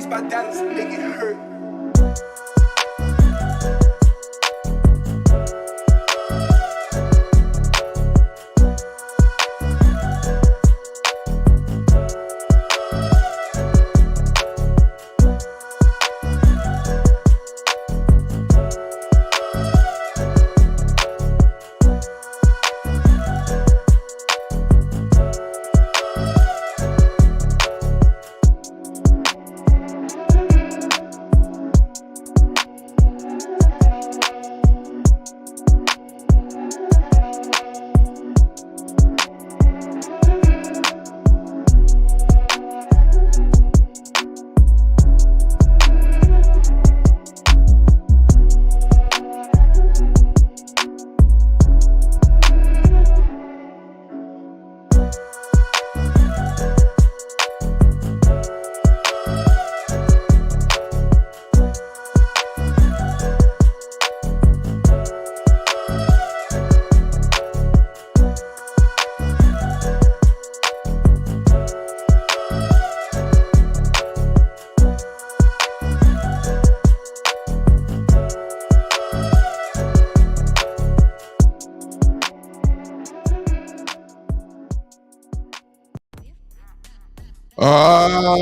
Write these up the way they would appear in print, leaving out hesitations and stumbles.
by Dallas, make it hurt.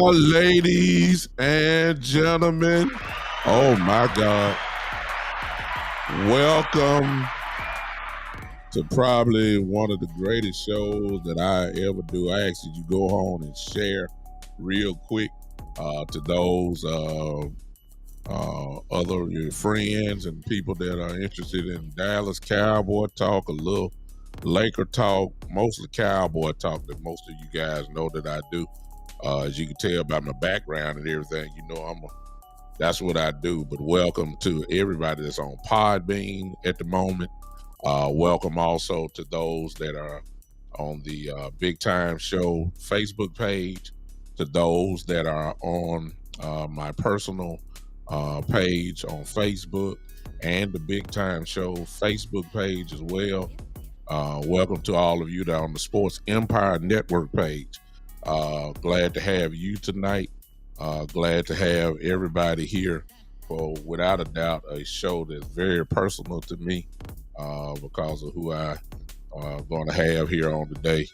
Ladies and gentlemen, oh my God, welcome to probably one of the greatest shows that I ever do. I ask that you go home and share real quick to those other your friends and people that are interested in Dallas Cowboy talk, a little Laker talk, mostly Cowboy talk that most of you guys know that I do. As you can tell by my background and everything, you know that's what I do. But welcome to everybody that's on Podbean at the moment. Welcome also to those that are on the Big Time Show Facebook page, to those that are on my personal page on Facebook and the Big Time Show Facebook page as well. Welcome to all of you that are on the Sports Empire Network page. Glad to have you tonight. Glad to have everybody here for, without a doubt, a show that's very personal to me because of who I'm going to have here on today.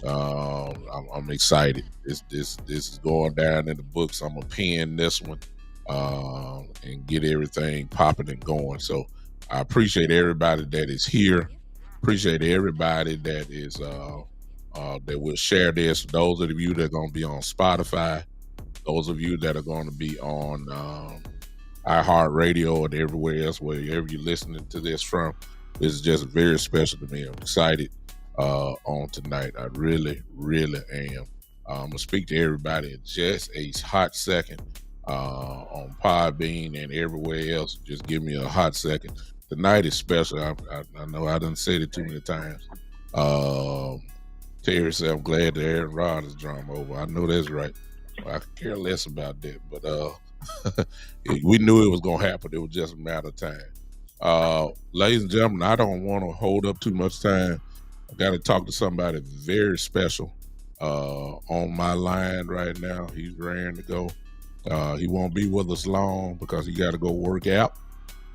I'm excited. This is going down in the books. I'm going to pen this one and get everything popping and going. So I appreciate everybody that is here. Appreciate everybody that is that will share this. Those of you that are going to be on Spotify, those of you that are going to be on iHeartRadio and everywhere else, wherever you're listening to this from, this is just very special to me. I'm excited on tonight. I really, really am. I'm going to speak to everybody in just a hot second on Podbean and everywhere else. Just give me a hot second. Tonight is special. I know I done said it too many times. Terry said, I'm glad that Aaron Rodgers drama over. I know that's right. Well, I could care less about that. But we knew it was going to happen. It was just a matter of time. Ladies and gentlemen, I don't want to hold up too much time. I got to talk to somebody very special on my line right now. He's raring to go. He won't be with us long because he got to go work out.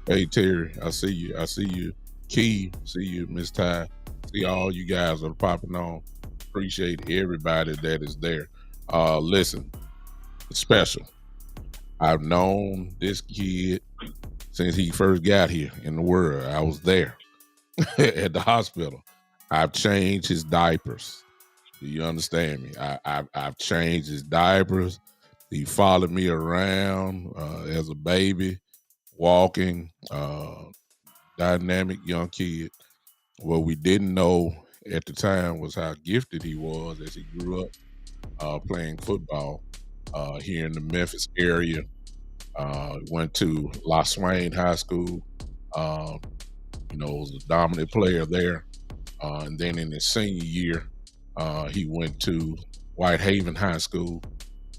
Hey, Terry, I see you. I see you. Key, see you, Miss Ty. See all you guys that are popping on. Appreciate everybody that is there. Listen, it's special. I've known this kid since he first got here in the world. I was there at the hospital. I've changed his diapers. Do you understand me? I've changed his diapers. He followed me around as a baby, walking, dynamic young kid. What we didn't know at the time was how gifted he was as he grew up playing football here in the Memphis area. Went to La Swain High School. Was a dominant player there. And then in his senior year, he went to Whitehaven High School,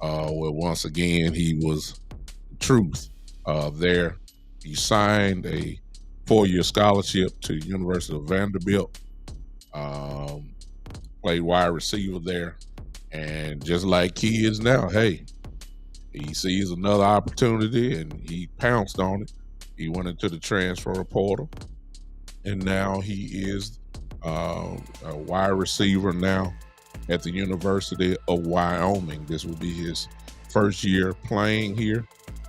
where once again he was the truth there. He signed a 4-year scholarship to University of Vanderbilt, played wide receiver there, and just like kids now, hey, He sees another opportunity and he pounced on it. He went into the transfer portal, and now he is a wide receiver now at the University of Wyoming. This will be his first year playing here.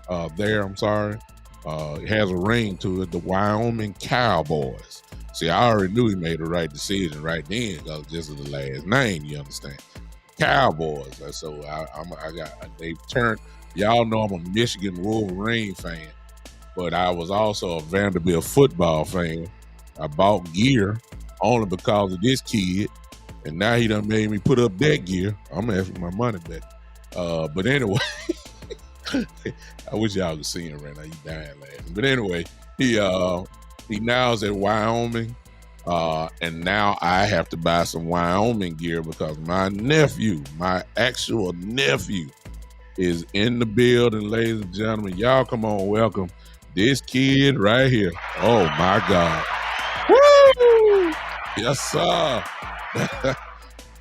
I'm sorry. It has a ring to it. The Wyoming Cowboys. See, I already knew he made the right decision right then because just of the last name, you understand. Cowboys. So they've turned. Y'all know I'm a Michigan Wolverine fan, but I was also a Vanderbilt football fan. I bought gear only because of this kid, and now he done made me put up that gear. I'm asking my money back. But anyway, I wish y'all could see him right now. He dying laughing. But anyway, he now is at Wyoming, and now I have to buy some Wyoming gear because my actual nephew, is in the building, ladies and gentlemen. Y'all come on, welcome this kid right here. Oh my God. Woo! Yes, sir.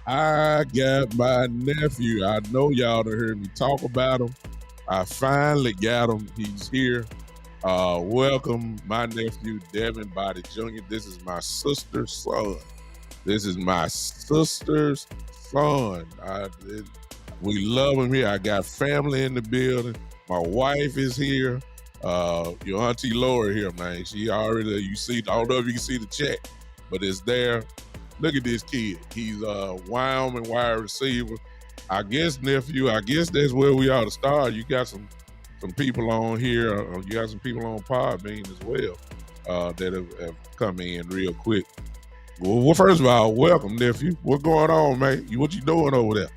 I got my nephew. I know y'all done heard me talk about him. I finally got him. He's here. Welcome my nephew, Devin Boddie Jr. This is my sister's son. We love him here. I got family in the building. My wife is here. Your auntie Laura here, man. She already, I don't know if you can see the chat, but it's there. Look at this kid. He's a Wyoming wide receiver. I guess, nephew, that's where we ought to start. You got some people on here. You got some people on Podbean as well that have come in real quick. Well, first of all, welcome, nephew. What's going on, man? What you doing over there?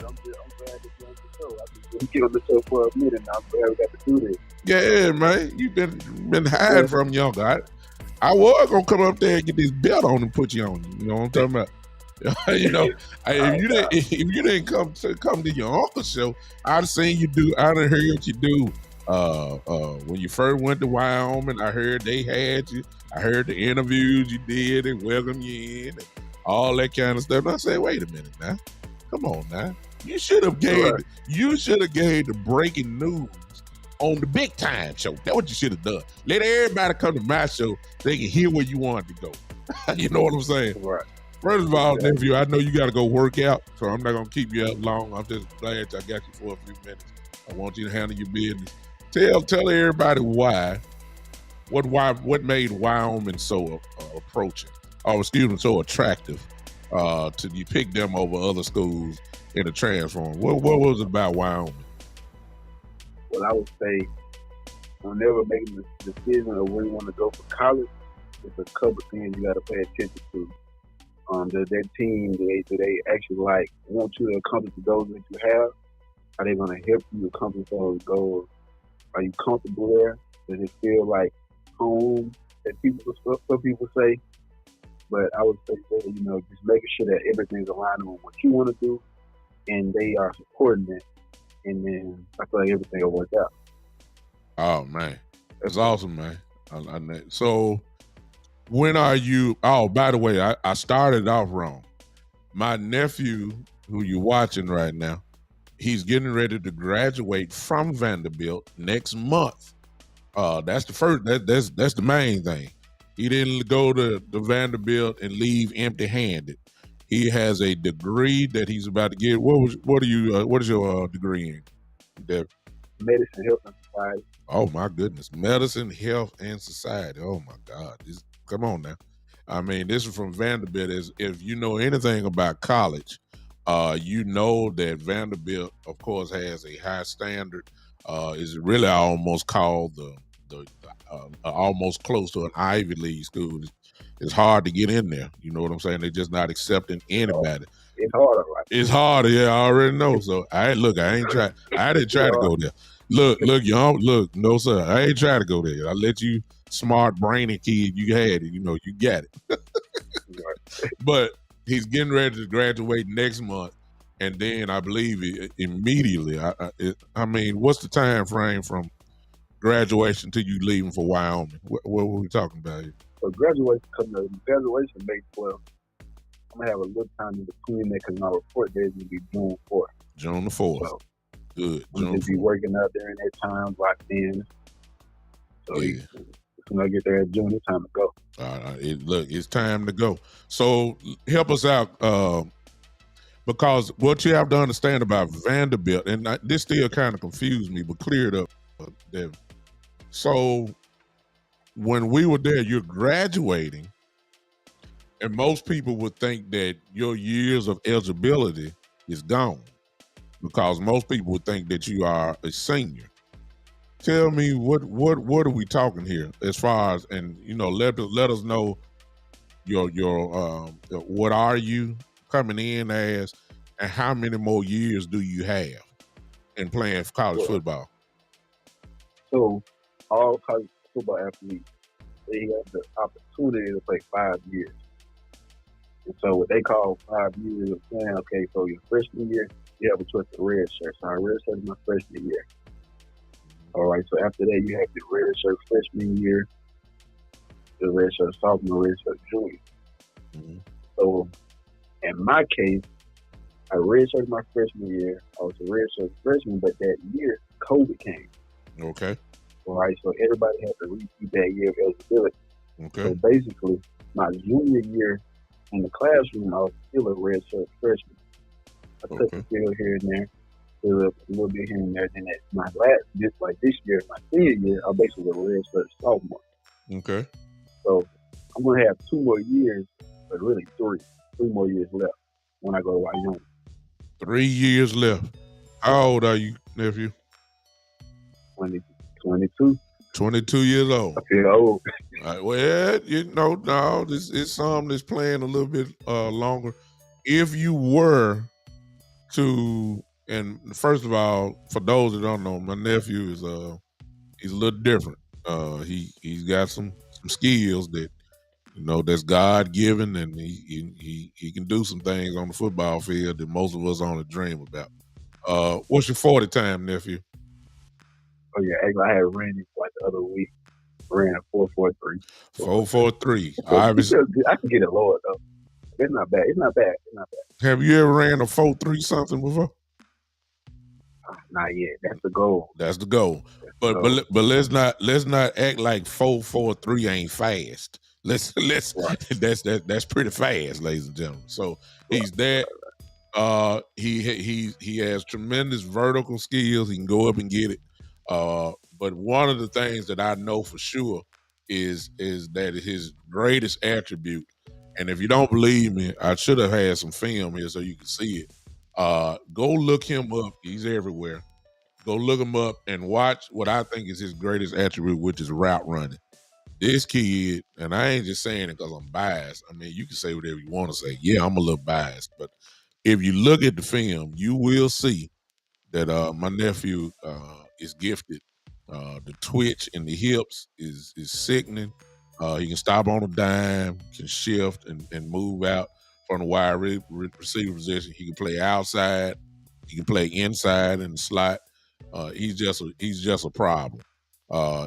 I'm glad to be on the show. I've been on the show for a minute now. I'm glad we got to do this. Yeah, man. You've been hiding from young guy. I was gonna come up there and get this belt on and put you on. You know what I'm talking about? If you didn't come to your uncle's show, I'd have seen you do. I'd have heard what you do. When you first went to Wyoming, I heard they had you. I heard the interviews you did and welcomed you in and all that kind of stuff. And I said, wait a minute now. Come on now. You should have gave the breaking news on the big time show. That's what you should have done. Let everybody come to my show so they can hear where you wanted to go. You know what I'm saying? Right. First of all, nephew, I know you got to go work out, so I'm not going to keep you up long. I'm just glad I got you for a few minutes. I want you to handle your business. Tell everybody what made Wyoming so so attractive to you pick them over other schools in the transform. What was it about Wyoming? Well, I would say whenever making the decision of where you want to go for college, there's a couple things you got to pay attention to. That team, do they actually want you to accomplish the goals that you have? Are they going to help you accomplish those goals? Are you comfortable there? Does it feel like home, that some people say? But I would say that, just making sure that everything's aligned with what you want to do, and they are supporting it, and then I feel like everything will work out. Oh man, that's awesome, man. So when are you? Oh, by the way, I started off wrong. My nephew, who you're watching right now, he's getting ready to graduate from Vanderbilt next month. That's the first. That's the main thing. He didn't go to Vanderbilt and leave empty-handed. He has a degree that he's about to get. What is your degree in, Devin? Medicine, health, and society. Oh my goodness, medicine, health, and society. Oh my God, come on now. I mean, this is from Vanderbilt. If you know anything about college, you know that Vanderbilt, of course, has a high standard. Is really almost called the almost close to an Ivy League school. It's hard to get in there. You know what I'm saying? They're just not accepting anybody. It's harder, right? It's harder, yeah. I already know. So I didn't try to go there. Look, no sir. I ain't trying to go there. I let you smart brainy kid, you had it. You got it. Right. But he's getting ready to graduate next month, and then I believe immediately. I mean, what's the time frame from graduation to you leaving for Wyoming? What were we talking about here? So graduation May 12th. I'm gonna have a little time in between there because my report day is gonna be June 4th. June the 4th. Good. I'm June just be 4th. working out during that time, locked in. So Yeah. when I get there in June, it's time to go. Look, it's time to go. So help us out, because what you have to understand about Vanderbilt, and this still kind of confused me, but clear it up, Devin. So when we were there, you're graduating, and most people would think that your years of eligibility is gone, because most people would think that you are a senior. Tell me what are we talking here as far as, and let us know your what are you coming in as, and how many more years do you have in playing college football? So all college football athletes, they have the opportunity to play 5 years. And so what they call 5 years of playing, okay, so your freshman year, you have a choice of red shirt. So I red shirt my freshman year. All right, so after that, you have the red shirt freshman year, the red shirt sophomore, red shirt junior. Mm-hmm. So in my case, I red shirted my freshman year. I was a red shirt freshman, but that year, COVID came. Okay. All right, so everybody had to repeat that year of eligibility. Okay. So basically, my junior year in the classroom, I was still a red shirt freshman. I took a field here and there, fill up a little bit here and there. Then my this year, my senior year, I basically a red shirt sophomore. Okay. So I'm gonna have 2 more years, but really 3 more years left when I go to Wyoming. 3 years left. How old are you, nephew? 22. 22 years old. I feel old. Well, no, this is something that's playing a little bit longer. If you were to, and first of all, for those that don't know, my nephew is he's a little different. He's got some skills that that's God given, and he can do some things on the football field that most of us only dream about. What's your 40 time, nephew? Oh yeah, I had ran it like the other week. Ran a 4.43. 4.43. I can get it lower though. It's not bad. It's not bad. Have you ever ran a 4.3 something before? Not yet. That's the goal. That's the goal. But let's not act like 4.43 ain't fast. Let's right. That's pretty fast, ladies and gentlemen. So he's that. He has tremendous vertical skills. He can go up and get it. But one of the things that I know for sure is that his greatest attribute. And if you don't believe me, I should have had some film here so you can see it. Go look him up. He's everywhere. Go look him up and watch what I think is his greatest attribute, which is route running. This kid, and I ain't just saying it because I'm biased. I mean, you can say whatever you want to say. Yeah, I'm a little biased, but if you look at the film, you will see that my nephew is gifted. The twitch in the hips is sickening. He can stop on a dime, can shift and move out from the wide receiver position. He can play outside. He can play inside in the slot. He's just a problem.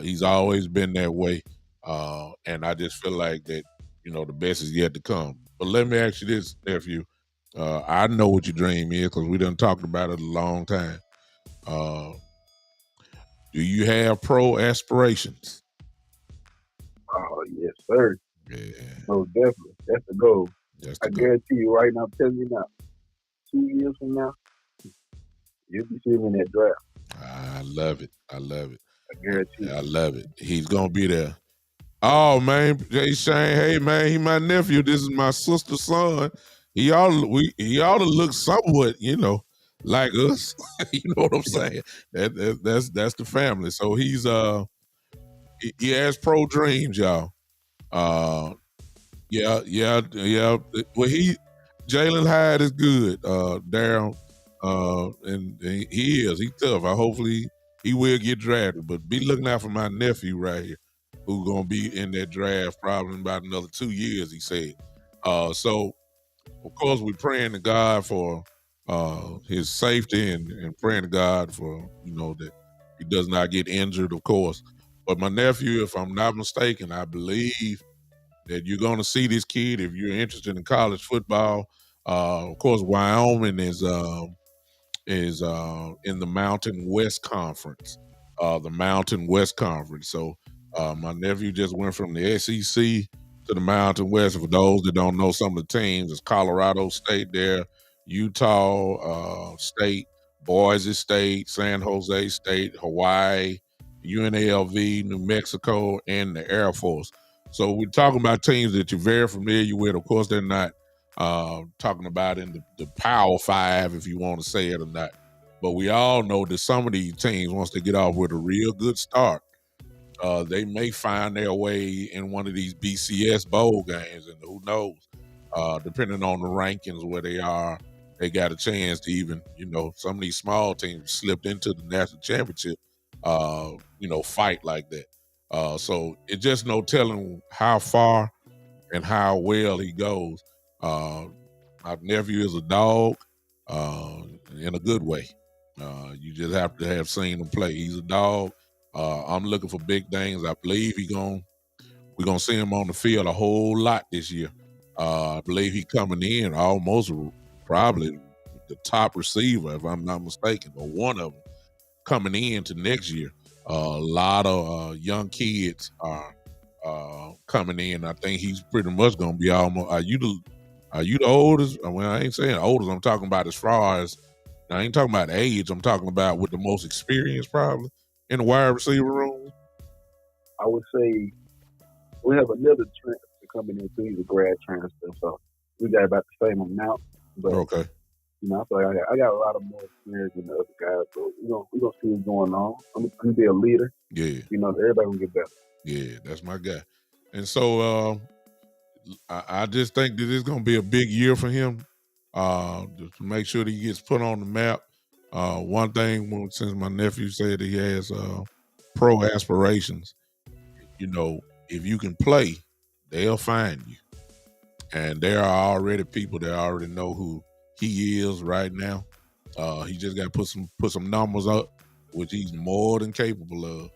He's always been that way, and I just feel like that the best is yet to come. But let me ask you this, nephew. I know what your dream is because we done talked about it a long time. Do you have pro aspirations? Oh yes, sir. Yeah. No, definitely. That's the goal. I guarantee you right now, I'm telling you now, 2 years from now, you'll be seeing in that draft. I love it. I guarantee you. I love it. He's gonna be there. Oh man, Jay Shane, hey man, he my nephew. This is my sister's son. He ought to look somewhat, like us. You know what I'm saying? That's the family. So he's he has pro dreams, y'all. Yeah. Well, Jalen Hyde is good, Daryl, and he's tough. Hopefully he will get drafted. But be looking out for my nephew right here, who's gonna be in that draft probably in about another 2 years. He said. So of course we're praying to God for his safety and praying to God for that he does not get injured, of course. But my nephew, if I'm not mistaken, I believe that you're going to see this kid if you're interested in college football. Of course, Wyoming is is in the Mountain West Conference. The Mountain West Conference. So my nephew just went from the SEC to the Mountain West. For those that don't know, some of the teams is Colorado State there, Utah State, Boise State, San Jose State, Hawaii, UNLV, New Mexico, and the Air Force. So we're talking about teams that you're very familiar with. Of course, they're not talking about in the Power Five, if you want to say it or not. But we all know that some of these teams, once they get off with a real good start, they may find their way in one of these BCS bowl games, and who knows? Depending on the rankings where they are, they got a chance to even, some of these small teams slipped into the national championship, fight like that. So it's just no telling how far and how well he goes. My nephew is a dog, in a good way. You just have to have seen him play. He's a dog. I'm looking for big things. I believe we're gonna see him on the field a whole lot this year. I believe he's coming in almost probably the top receiver, if I'm not mistaken, or one of them coming into next year. A lot of young kids are coming in. I think he's pretty much gonna be almost. Are you the oldest? Well, I ain't saying oldest. I'm talking about as far as, I ain't talking about age. I'm talking about with the most experience probably in the wide receiver room. I would say we have another transfer coming in too. He's a grad transfer, so we got about the same amount. But okay, I feel like I got a lot of more experience than the other guys. So we're gonna see what's going on. I'm gonna be a leader. Yeah. Everybody will get better. Yeah, that's my guy. And so I just think that it's gonna be a big year for him. To make sure that he gets put on the map. One thing, since my nephew said that he has pro aspirations, if you can play, they'll find you. And there are already people that already know who he is right now. He just got to put some numbers up, which he's more than capable of.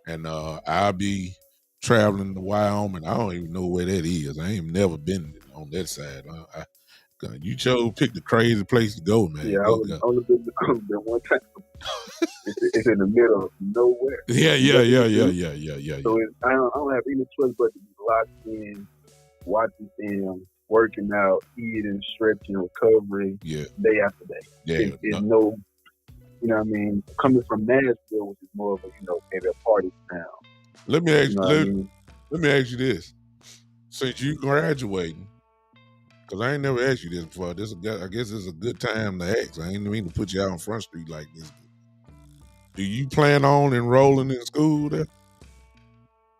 And I'll be traveling to Wyoming. I don't even know where that is. I ain't never been on that side. You chose pick the crazy place to go, man. Yeah, I only been one time. It's in the middle of nowhere. Yeah. So I don't have any choice but to be locked in, watching film, working out, eating, stretching, recovery, day after day. Yeah, it's no, coming from Nashville, which is more of a, maybe a party town. Let me ask you this: since you graduating, because I ain't never asked you this before. I guess it's a good time to ask. I ain't mean to put you out on Front Street like this. Do you plan on enrolling in school there?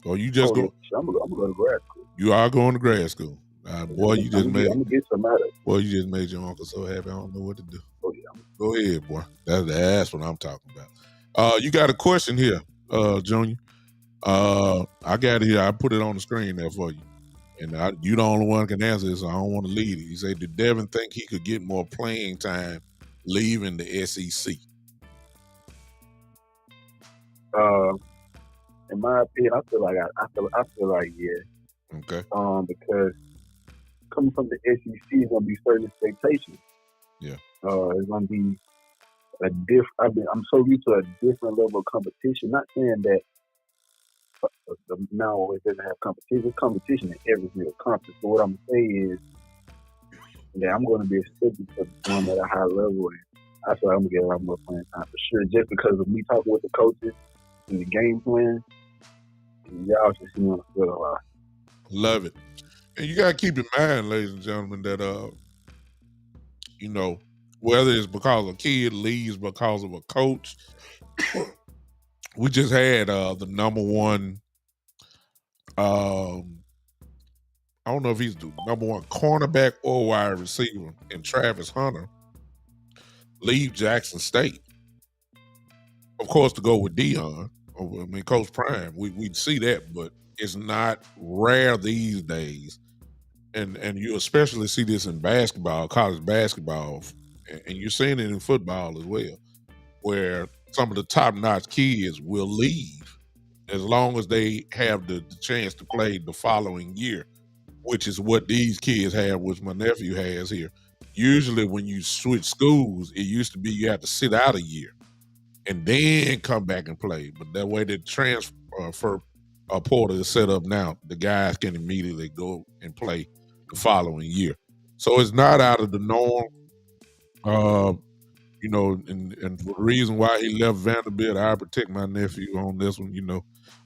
Or you just go? I'm gonna go to grad school. You are going to grad school. Boy, I'm gonna get some out of it. Boy, you just made your uncle so happy. I don't know what to do. Oh yeah. Go ahead, boy. That's what I'm talking about. You got a question here, Junior. I got it here. I put it on the screen there for you. And you the only one can answer this, so I don't want to lead it. He said, did Devin think he could get more playing time leaving the SEC? In my opinion, I feel like yeah. Okay. Because coming from the SEC is gonna be certain expectations. Yeah. It's gonna be a different. I'm so used to a different level of competition. Not saying that now always doesn't have competition. There's competition in every single conference. So what I'm saying is that I'm going to be expected to perform at a high level, and I feel like I'm going to get a lot more playing time for sure. Just because of me talking with the coaches and the game plan, y'all should see me on the field a lot. Love it. And you got to keep in mind, ladies and gentlemen, that whether it's because a kid leaves because of a coach. We just had the number one, I don't know if he's the number one cornerback or wide receiver, and Travis Hunter leave Jackson State. Of course, to go with Dion, Coach Prime, we'd see that, but it's not rare these days. And you especially see this in basketball, college basketball, and you're seeing it in football as well, where some of the top-notch kids will leave as long as they have the chance to play the following year, which is what these kids have, which my nephew has here. usually when you switch schools, it used to be you had to sit out a year and then come back and play. But that way the transfer portal is set up now, the guys can immediately go and play the following year. So it's not out of the norm. And the reason why he left Vanderbilt, I protect my nephew on this one,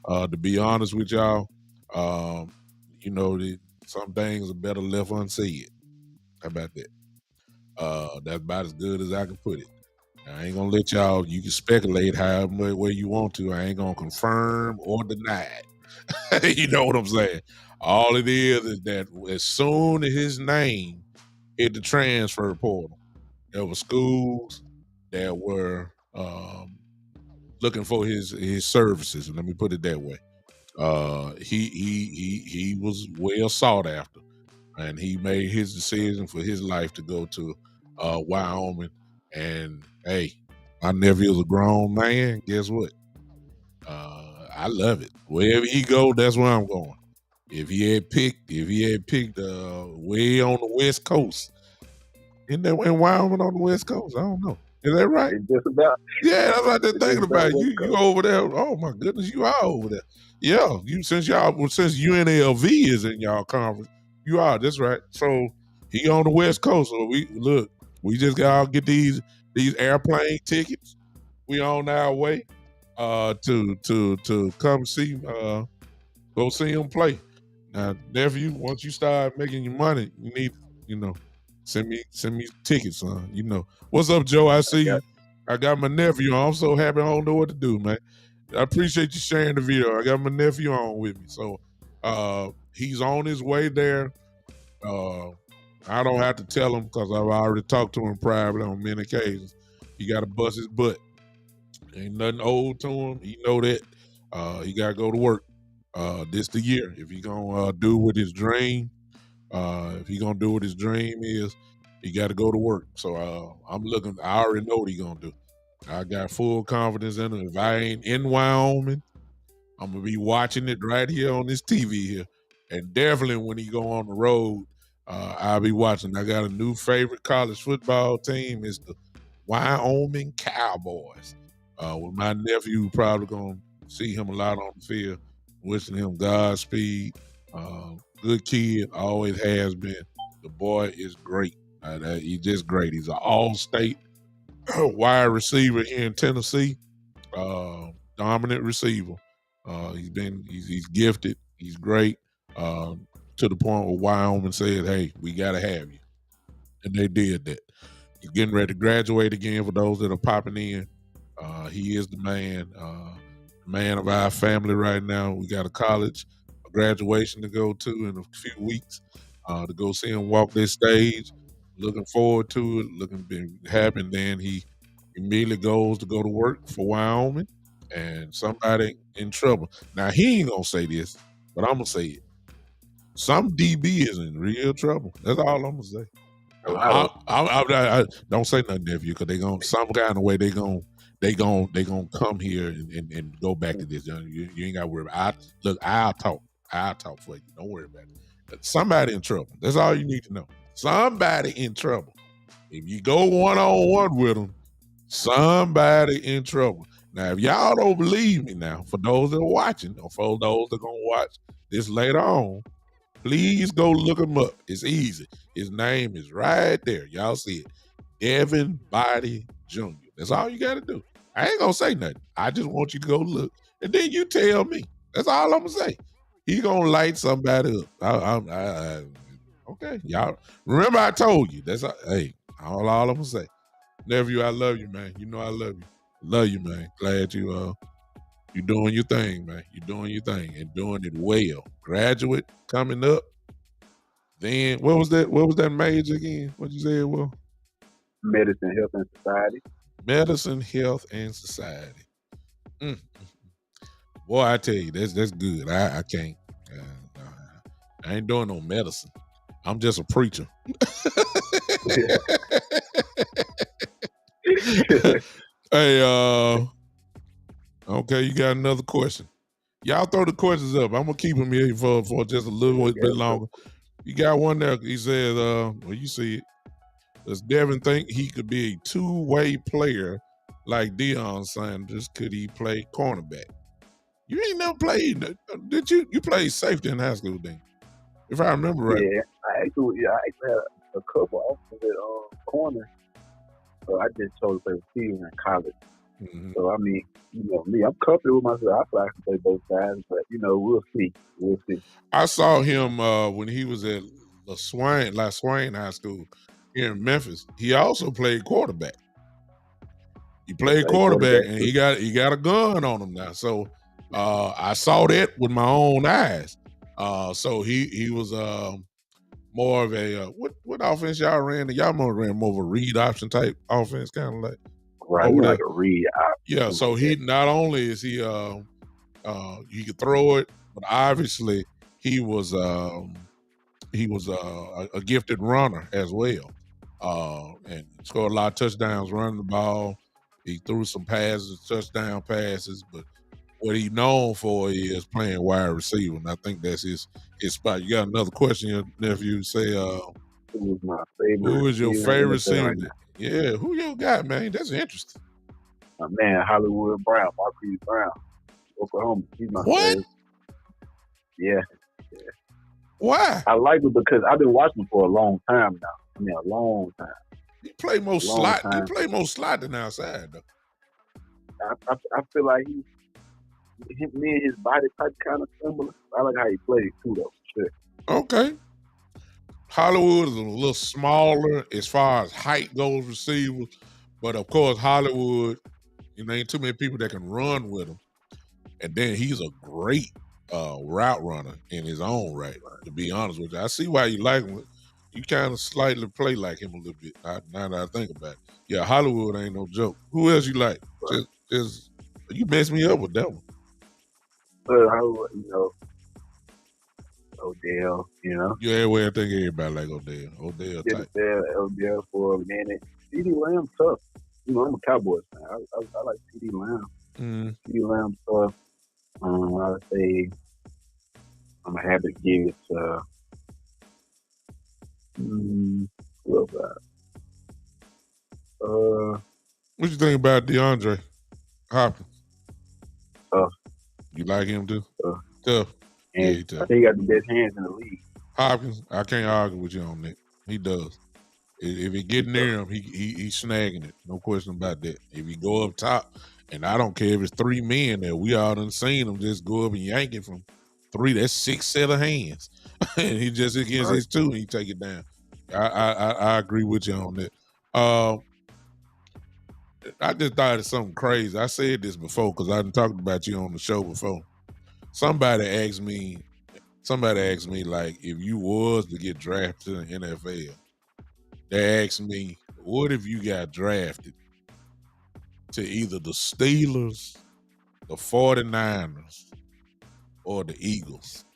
to be honest with y'all, um, some things are better left unsaid. How about that? That's about as good as I can put it. I ain't gonna let y'all. You can speculate however way you want to. I ain't gonna confirm or deny it. You know what I'm saying? All it is that as soon as his name hit the transfer portal, there were schools that were looking for his services. And let me put it that way. He was well sought after, and he made his decision for his life to go to Wyoming. And hey, my nephew is a grown man. Guess what? I love it. Wherever he go, that's where I'm going. If he had picked way on the West Coast, in Wyoming on the West Coast, I don't know. Is that right? It's just about. Yeah, that's what they're thinking about. You over there? Oh my goodness, you are over there. Yeah, since UNLV is in y'all conference, you are. That's right. So he on the West Coast. So we just gotta get these airplane tickets. We on our way to come see go see him play. Now, nephew, once you start making your money, you need send me tickets, son. What's up, Joe? I see you. I got my nephew on. I'm so happy I don't know what to do, man. I appreciate you sharing the video. I got my nephew on with me. So he's on his way there. I don't have to tell him because I've already talked to him privately on many occasions. He got to bust his butt. Ain't nothing old to him. He know that. He got to go to work. This the year. If he going to do with his dream, if he going to do what his dream is, he got to go to work. So I already know what he going to do. I got full confidence in him. If I ain't in Wyoming, I'm going to be watching it right here on this TV here. And definitely when he go on the road, I'll be watching. I got a new favorite college football team. It's the Wyoming Cowboys. With my nephew, probably going to see him a lot on the field. Wishing him Godspeed. Good kid, always has been. The boy is great. He's just great. He's an all-state wide receiver here in Tennessee. Dominant receiver. He's gifted. He's great. To the point where Wyoming said, "Hey, we got to have you," and they did that. He's getting ready to graduate again. For those that are popping in, he is the man of our family right now. We got a graduation to go to in a few weeks, to go see him walk this stage. Looking forward to it, looking happy. And then he immediately goes to go to work for Wyoming, and somebody in trouble. Now he ain't gonna say this, but I'm gonna say it. Some DB is in real trouble. That's all I'm gonna say. I don't say nothing, nephew, because they gonna some kind of way they gonna come here and go back to this. You ain't got to worry about it. Look, I'll talk for you. Don't worry about it. Somebody in trouble. That's all you need to know. Somebody in trouble. If you go one-on-one with them, somebody in trouble. Now, if y'all don't believe me now, for those that are watching, or for those that are going to watch this later on, please go look him up. It's easy. His name is right there. Y'all see it. Devin Boddie Jr. That's all you got to do. I ain't going to say nothing. I just want you to go look. And then you tell me. That's all I'm going to say. He going to light somebody up. Okay. Y'all, remember I told you. That's all I'm going to say. Nephew, I love you, man. You know I love you. Love you, man. Glad you doing your thing, man. You're doing your thing and doing it well. Graduate coming up. Then what was that major again? What you say it was? Medicine, Health, and Society. Medicine, Health, and Society. Boy, I tell you, that's good. I can't. I ain't doing no medicine. I'm just a preacher. Hey, okay, you got another question. Y'all throw the questions up. I'm gonna keep them here for just a little bit longer. You got one there. He says, well, you see it. Does Devin think he could be a two-way player like Deion Sanders? Could he play cornerback? You ain't never played, did you? You played safety in high school, then, if I remember right. Yeah, I actually had a couple offers at corner. So I just chose to play receiver in college. Mm-hmm. So I mean, me, I'm comfortable with myself. I feel like I can play both sides, but we'll see. We'll see. I saw him when he was at La Swain High School here in Memphis. He also played quarterback. He played quarterback, and he got a gun on him now. So I saw that with my own eyes. So he was more of a what offense y'all ran? Y'all ran more of a read option type offense, kind of like right, like a read option. Yeah. So he not only is he could throw it, but obviously he was a gifted runner as well, and scored a lot of touchdowns running the ball. He threw some passes, touchdown passes, but what he's known for is playing wide receiver, and I think that's his spot. You got another question, nephew? Say, who is my favorite? Who is your favorite receiver? Right, yeah, who you got, man? That's interesting. My man, Hollywood Brown, Marquise Brown, Oklahoma. He's my favorite. Yeah. Why? I like it because I've been watching him for a long time now. I mean, a long time. He play more slot. He play more slot than outside, though. I feel like me and his body type kind of similar. I like how he plays too, though. For sure. Okay. Hollywood is a little smaller as far as height goes, receivers, but of course Hollywood, ain't too many people that can run with him. And then he's a great route runner in his own right. To be honest with you, I see why you like him. You kind of slightly play like him a little bit. Now that I think about it, yeah, Hollywood ain't no joke. Who else you like? Right. Just you messed me up with that one. Odell, Yeah, well, I think everybody like Odell. Odell type. Odell for a minute. CeeDee Lamb tough. I'm a Cowboys fan. I like CeeDee Lamb. CeeDee Lamb tough. I would say I'm gonna have to give it to what you think about DeAndre Hopkins? Tough. You like him too? Tough. And yeah, tough. I think he got the best hands in the league. Hopkins, I can't argue with you on that. He does. If he get near him, he's snagging it. No question about that. If he go up top, and I don't care if it's three men there, we all done seen him just go up and yank it from three. That's 6 set of hands. And he just against his two, and he take it down. I agree with you on that. I just thought it's something crazy. I said this before because I done talked about you on the show before. Somebody asked me, like, if you was to get drafted in the NFL, they asked me, what if you got drafted to either the Steelers, the 49ers, or the Eagles?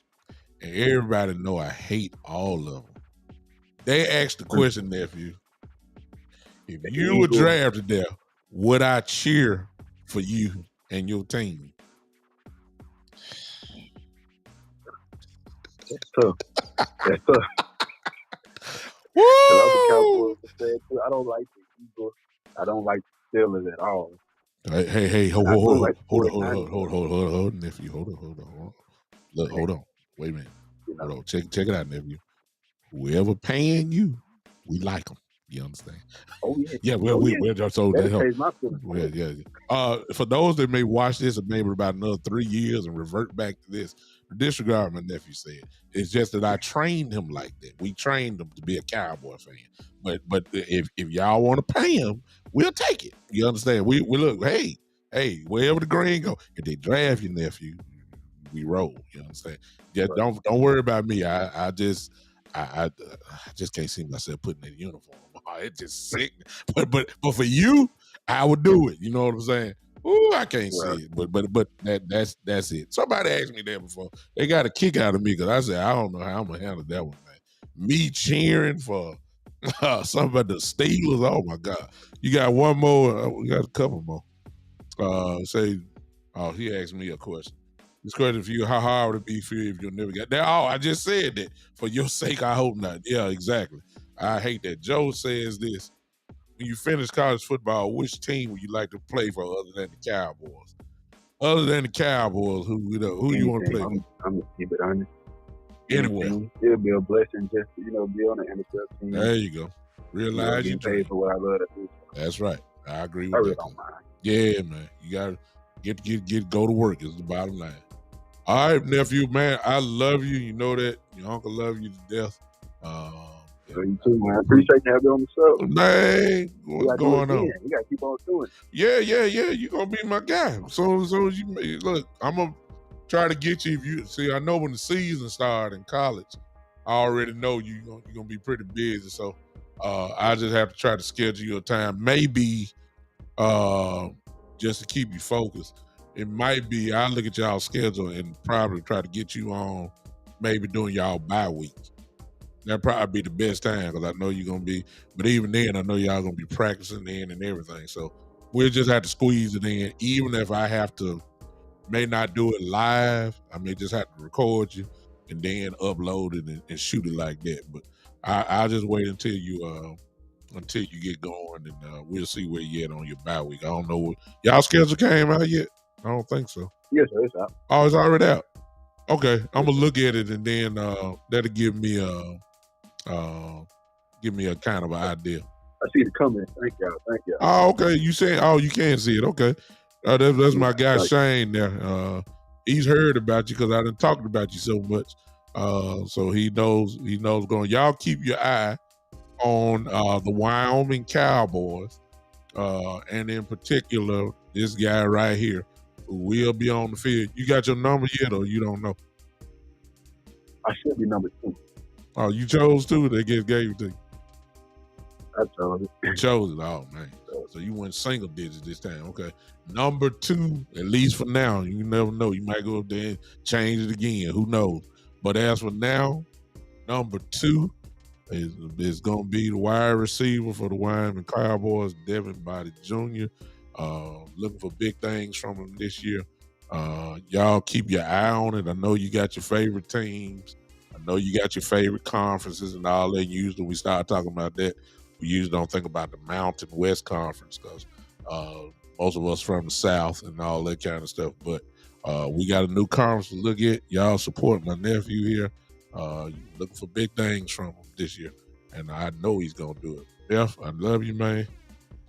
And everybody know I hate all of them. They asked the question, nephew, if you were drafted there, would I cheer for you and your team? That's tough. Woo! I don't like the Eagles. I don't like the Steelers at all. Hey, hold on, nephew. Hold on. Look, hold on. Wait a minute. Hold on. Check it out, nephew. Whoever paying you, we like them. You understand? Oh yeah. Yeah. We're just so that help. Yeah. For those that may watch this, maybe about another 3 years and revert back to this, disregard my nephew said. It's just that I trained him like that. We trained him to be a Cowboy fan. But if y'all want to pay him, we'll take it. You understand? We look. Hey, wherever the green go, if they draft your nephew, we roll. You understand? Just don't worry about me. I just can't see myself putting in a uniform. It's just sick. But for you, I would do it. You know what I'm saying? Ooh, I can't see it. But that's it. Somebody asked me that before. They got a kick out of me because I said I don't know how I'm gonna handle that one, man. Me cheering for somebody, the Steelers. Oh my God! You got one more. We got a couple more. He asked me a question. This question for you: how hard would it be for you if you never got that? Oh, I just said that. For your sake, I hope not. Yeah, exactly. I hate that. Joe says this: when you finish college football, which team would you like to play for other than the Cowboys? Other than the Cowboys, who you want to play with? I'm gonna keep it honest. Anywhere. It'll be a blessing just to, be on the NFL team. There you go. Realize you paid for what I love to do. That's right. I agree with I really that. don't mind. Yeah, man. You gotta get go to work is the bottom line. All right, nephew, man. I love you. You know that. Your uncle love you to death. You too, man. I appreciate you having me on the show. Man, what's going on? You gotta keep on doing it. Yeah. You gonna be my guy. So you look, I'm gonna try to get you. If you see, I know when the season started in college, I already know you're gonna be pretty busy. So I just have to try to schedule your time. Maybe just to keep you focused. It might be I'll look at y'all schedule and probably try to get you on maybe during y'all bye week. That'd probably be the best time because I know you're gonna be. But even then, I know y'all gonna be practicing then and everything. So we'll just have to squeeze it in. Even if I have to, may not do it live. I may just have to record you and then upload it and shoot it like that. But I'll just wait until you get going, and we'll see where you at on your bye week. I don't know what y'all schedule came out yet. I don't think so. Yes, sir, it's out. Oh, it's already out. Okay, I'm gonna look at it, and then that'll give me a kind of an idea. I see the comments. Thank y'all. Oh, okay. You saying? Oh, you can't see it. Okay, that's my guy Shane there. He's heard about you because I done talked about you so much. So he knows going. Y'all keep your eye on the Wyoming Cowboys, and in particular this guy right here who will be on the field. You got your number yet, or you don't know? I should be number 2. Oh, you chose 2? They just gave it to you. I chose it. You chose it. Oh man, so you went single digits this time. Okay, number 2, at least for now. You never know. You might go up there and change it again. Who knows? But as for now, number 2 is going to be the wide receiver for the Wyoming Cowboys, Devin Boddie Jr. Looking for big things from him this year. Y'all keep your eye on it. I know you got your favorite teams. I know you got your favorite conferences and all that. Usually we start talking about that. We usually don't think about the Mountain West Conference because most of us from the South and all that kind of stuff. But we got a new conference to look at. Y'all support my nephew here. Looking for big things from him this year, and I know he's gonna do it. Jeff, I love you, man.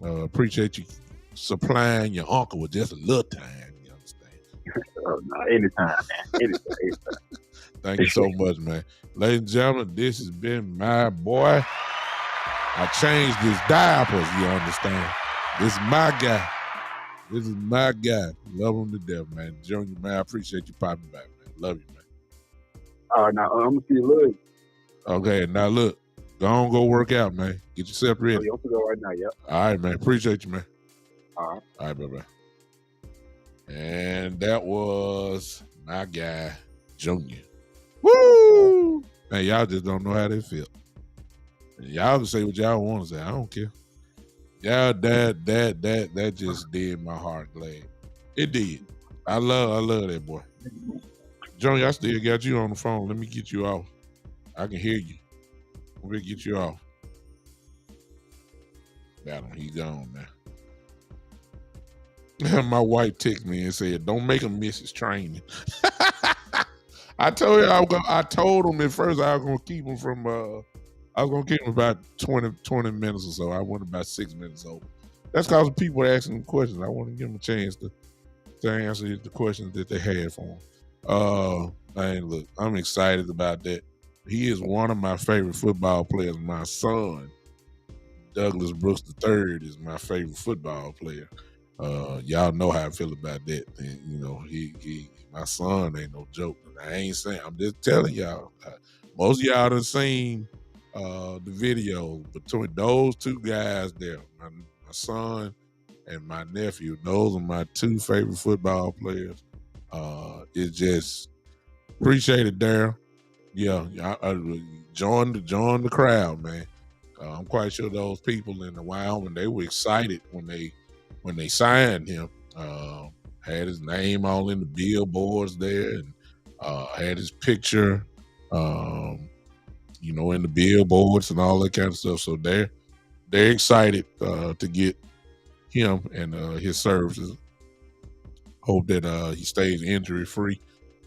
Appreciate you supplying your uncle with just a little time. You understand? No, anytime, man. Anytime. Thank you so much, man. Ladies and gentlemen, this has been my boy. I changed his diapers. You understand? This is my guy. This is my guy. Love him to death, man. Junior, man, I appreciate you popping back, man. Love you, man. All right, now I'm gonna see you later. Okay, now look, go work out, man. Get yourself ready. Oh, you have to go right now, yep. All right, man. Appreciate you, man. All right, bye-bye. And that was my guy, Junior. Woo! Man, y'all just don't know how they feel. Y'all can say what y'all want to say. I don't care. Yeah, that just did my heart glad. It did. I love that boy. Junior, I still got you on the phone. Let me get you off. I can hear you. Let me get you off. Got him. He gone now. My wife texted me and said, "Don't make him miss his training." I told you I told him at first I was gonna keep him from. I was gonna keep him about 20 minutes or so. I went about 6 minutes over. That's because people are asking him questions. I want to give him a chance to answer the questions that they had for him. Man, look, I'm excited about that. He is one of my favorite football players. My son, Douglas Brooks III, is my favorite football player. Y'all know how I feel about that. And, you know, he my son ain't no joke. I ain't saying. I'm just telling y'all. Most of y'all done seen the video between those two guys there. My son and my nephew. Those are my 2 favorite football players. It's just appreciate it, Daryl. Yeah, I join the crowd, man. I'm quite sure those people in the Wyoming, they were excited when they signed him. Had his name all in the billboards there, and had his picture. in the billboards and all that kind of stuff. So they're excited to get him and his services. Hope that he stays injury free.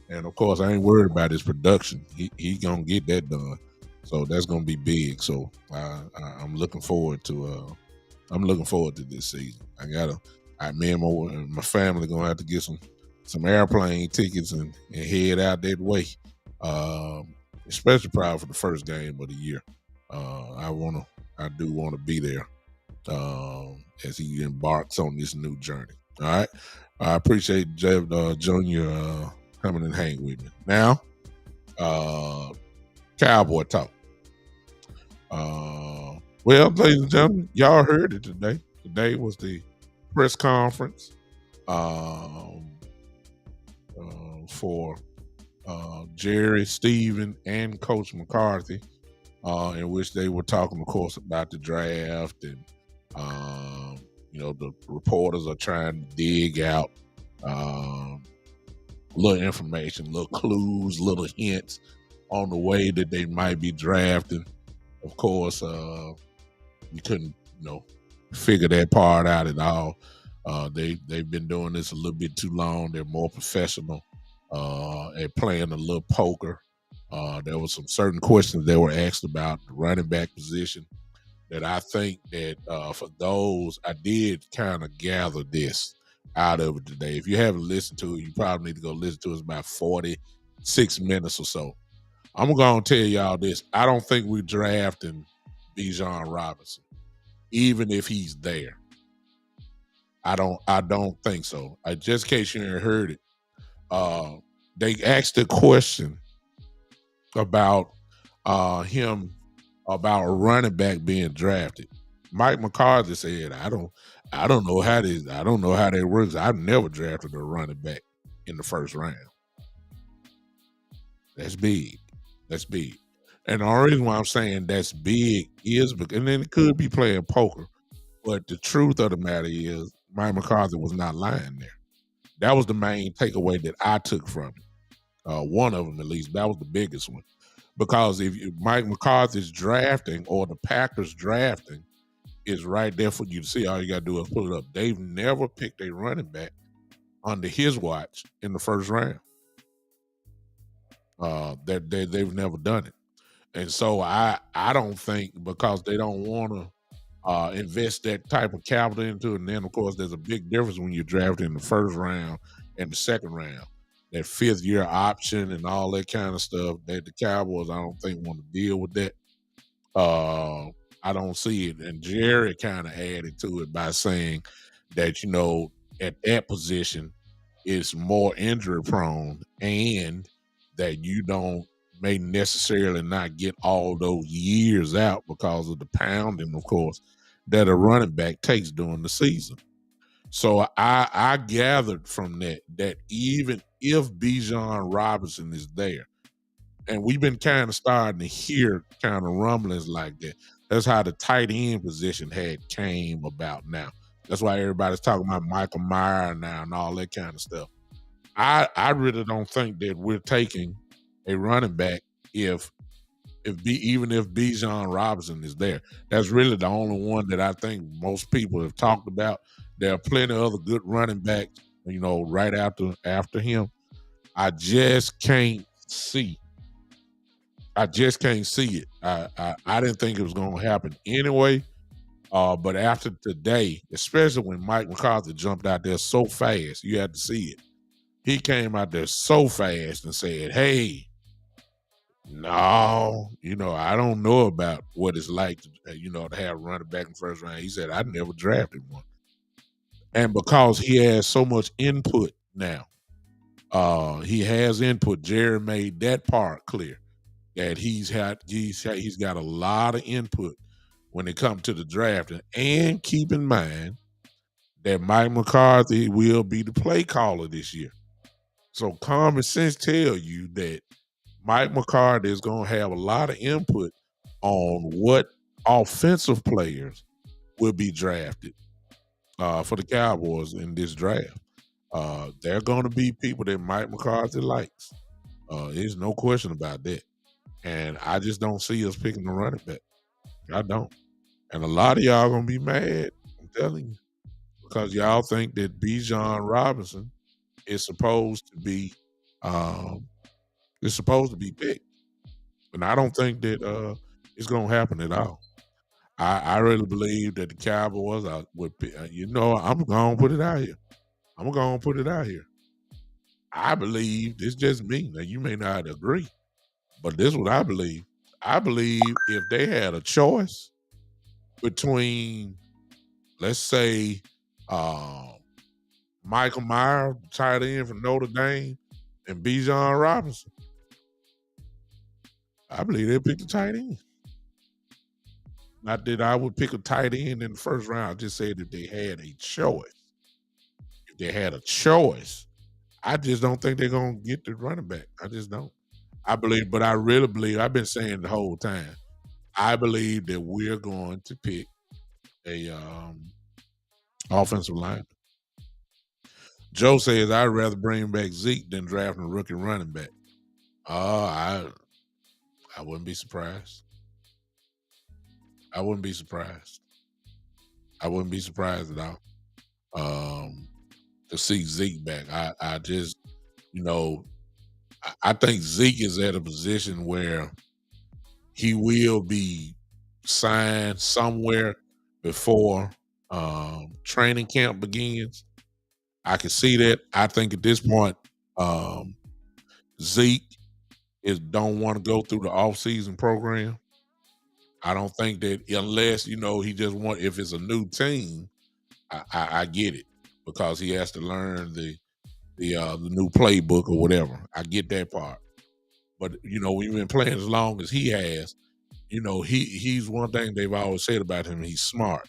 And of course, I ain't worried about his production. He gonna get that done. So that's gonna be big. So I'm looking forward to this season. Me and my family gonna have to get some airplane tickets and head out that way. Especially probably for the first game of the year. I do want to be there as he embarks on this new journey. All right. I appreciate Jeff Jr. Coming and hang with me. Now, Cowboy talk. Well, ladies and gentlemen, y'all heard it today. Today was the press conference for Jerry, Steven, and Coach McCarthy, in which they were talking, of course, about the draft and the reporters are trying to dig out little information, little clues, little hints on the way that they might be drafting. Of course, we couldn't, figure that part out at all. They've been doing this a little bit too long. They're more professional at playing a little poker. There were some certain questions that were asked about the running back position that I think that for those, I did kind of gather this out of it today. If you haven't listened to it, you probably need to go listen to it. It's about 46 minutes or so. I'm going to tell y'all this. I don't think we're drafting Bijan Robinson, even if he's there. I don't think so. Just in case you ain't heard it, they asked a question about him, about a running back being drafted. Mike McCarthy said, I don't know how that works. I've never drafted a running back in the first round. That's big. And the only reason why I'm saying that's big is because, and then it could be playing poker, but the truth of the matter is Mike McCarthy was not lying there. That was the main takeaway that I took from it. One of them, at least. That was the biggest one. Because if Mike McCarthy's drafting or the Packers drafting is right there for you to see, all you got to do is pull it up. They've never picked a running back under his watch in the first round. They've never done it. And so I don't think, because they don't want to invest that type of capital into it. And then, of course, there's a big difference when you're drafted in the first round and the second round. That fifth year option and all that kind of stuff, that the Cowboys, I don't think, want to deal with that. I don't see it. And Jerry kind of added to it by saying that, at that position, it's more injury prone and that you may necessarily not get all those years out because of the pounding, of course, that a running back takes during the season. So I gathered from that even if Bijan Robinson is there, and we've been kind of starting to hear kind of rumblings like that. That's how the tight end position had came about now. That's why everybody's talking about Michael Meyer now and all that kind of stuff. I really don't think that we're taking a running back even if Bijan Robinson is there. That's really the only one that I think most people have talked about. There are plenty of other good running backs, right after him. I just can't see it. I didn't think it was going to happen anyway. But after today, especially when Mike McCarthy jumped out there so fast, you had to see it. He came out there so fast and said, hey, no, I don't know about what it's like to have a running back in the first round. He said, I never drafted one. And because he has so much input now, he has input. Jerry made that part clear that he's got a lot of input when it comes to the drafting. And keep in mind that Mike McCarthy will be the play caller this year. So common sense tell you that Mike McCarthy is going to have a lot of input on what offensive players will be drafted for the Cowboys in this draft. There are going to be people that Mike McCarthy likes. There's no question about that. And I just don't see us picking the running back. I don't. And a lot of y'all gonna be mad. I'm telling you, because y'all think that Bijan Robinson is supposed to be um, picked, and I don't think that it's gonna happen at all. I really believe that the Cowboys would pick. I'm gonna put it out here. I'm gonna put it out here. I believe it's just me. Now you may not agree, but this is what I believe. I believe if they had a choice between, let's say, uh, Michael Myers, tight end from Notre Dame, and Bijan Robinson, I believe they'd pick the tight end. Not that I would pick a tight end in the first round. I just said if they had a choice. If they had a choice, I just don't think they're gonna get the running back. I just don't. But I really believe. I've been saying the whole time. I believe that we're going to pick a offensive line. Joe says I'd rather bring back Zeke than drafting a rookie running back. I wouldn't be surprised. I wouldn't be surprised. I wouldn't be surprised at all. To see Zeke back. I just, I think Zeke is at a position where he will be signed somewhere before training camp begins. I can see that. I think at this point, Zeke don't want to go through the off-season program. I don't think that unless he just if it's a new team, I get it because he has to learn the new playbook or whatever. I get that part. But we've been playing as long as he has. He's one thing they've always said about him. He's smart.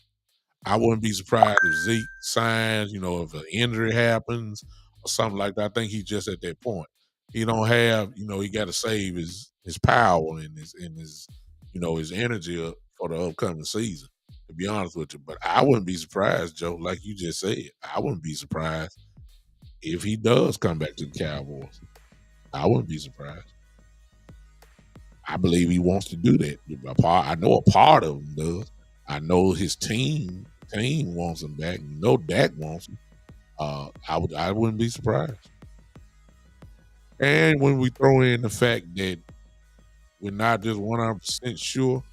I wouldn't be surprised if Zeke signs. If an injury happens or something like that. I think he's just at that point. He don't have. He got to save his power and his his energy up for the upcoming season. To be honest with you, but I wouldn't be surprised, Joe. Like you just said, I wouldn't be surprised if he does come back to the Cowboys. I wouldn't be surprised. I believe he wants to do that. I know a part of him does. I know his team wants him back. Dak wants him. I wouldn't be surprised. And when we throw in the fact that we're not just 100% sure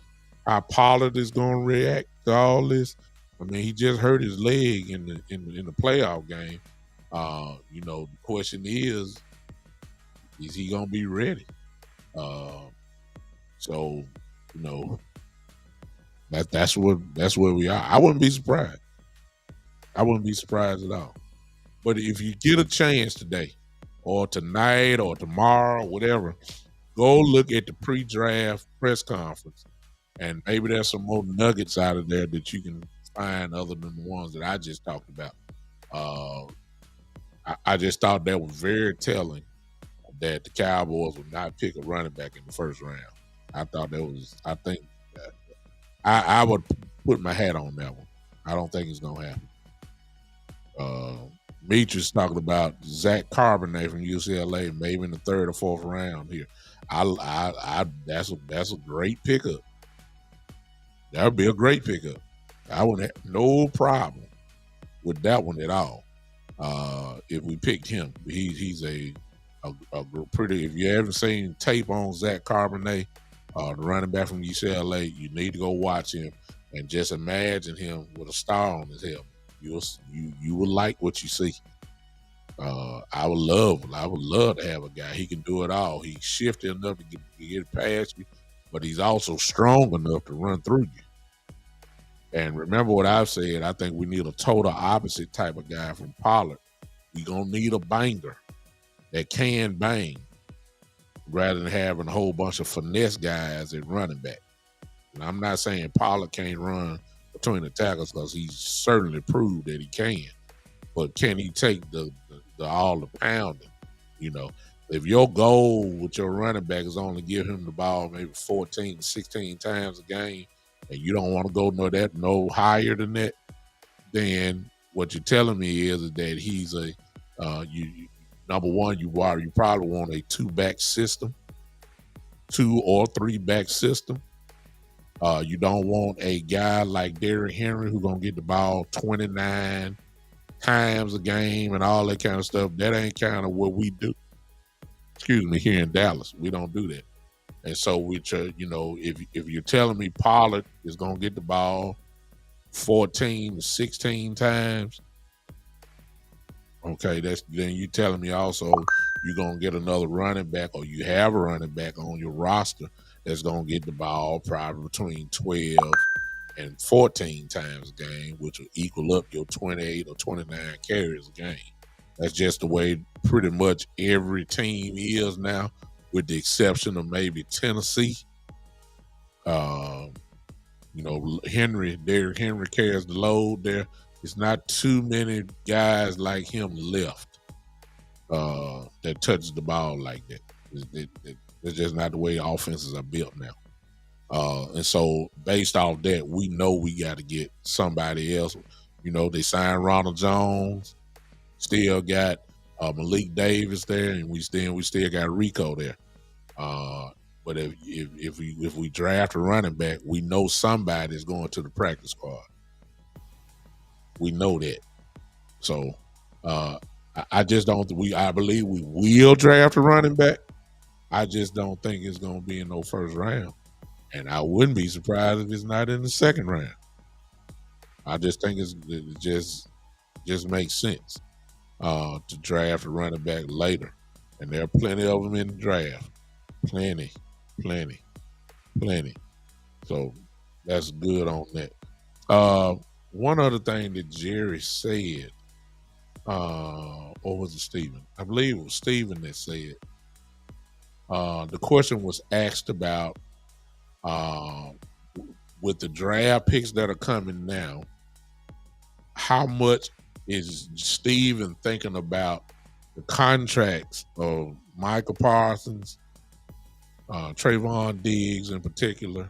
how Pollard is going to react to all this. I mean, he just hurt his leg in the playoff game. The question is he going to be ready? So that's where we are. I wouldn't be surprised. I wouldn't be surprised at all. But if you get a chance today, or tonight, or tomorrow, whatever, go look at the pre-draft press conference, and maybe there's some more nuggets out of there that you can find other than the ones that I just talked about. I just thought that was very telling that the Cowboys would not pick a running back in the first round. I thought that was. I think I would put my hat on that one. I don't think it's gonna happen. Meech's talking about Zach Carbonet from UCLA, maybe in the third or fourth round here. That's a great pickup. That would be a great pickup. I would have no problem with that one at all. If we picked him, he's a pretty. If you haven't seen tape on Zach Carbonet, the running back from UCLA, you need to go watch him and just imagine him with a star on his helmet. You will like what you see. I would love to have a guy. He can do it all. He's shifty enough to get past you, but he's also strong enough to run through you. And remember what I've said. I think we need a total opposite type of guy from Pollard. We're gonna need a banger that can bang, rather than having a whole bunch of finesse guys at running back. And I'm not saying Pollard can't run between the tackles because he's certainly proved that he can. But can he take the all the pounding? If your goal with your running back is only give him the ball maybe 14, 16 times a game, and you don't want to go no higher than that, then what you're telling me is that he's number one, you probably want a two-back system. 2 or 3 back system. You don't want a guy like Derrick Henry who's gonna get the ball 29 times a game and all that kind of stuff. That ain't kind of what we do. Excuse me, here in Dallas, we don't do that. And so if you're telling me Pollard is gonna get the ball 14 to 16 times, okay, then you telling me also you're gonna get another running back, or you have a running back on your roster that's gonna get the ball probably between 12 and 14 times a game, which will equal up your 28 or 29 carries a game. That's just the way pretty much every team is now, with the exception of maybe Tennessee. Derrick Henry carries the load there. It's not too many guys like him left that touches the ball like that. It's just not the way offenses are built now. And so based off that, we know we got to get somebody else. They signed Ronald Jones, still got Malik Davis there, and we still got Rico there. But if we draft a running back, we know somebody's going to the practice squad. We know that. So I just don't. I believe we will draft a running back. I just don't think it's going to be in no first round, and I wouldn't be surprised if it's not in the second round. I just think it just makes sense to draft a running back later, and there are plenty of them in the draft. Plenty. So that's good on that. One other thing that Jerry said, or was it Steven? I believe it was Steven that said, the question was asked about with the draft picks that are coming now, how much is Steven thinking about the contracts of Michael Parsons, Trayvon Diggs in particular,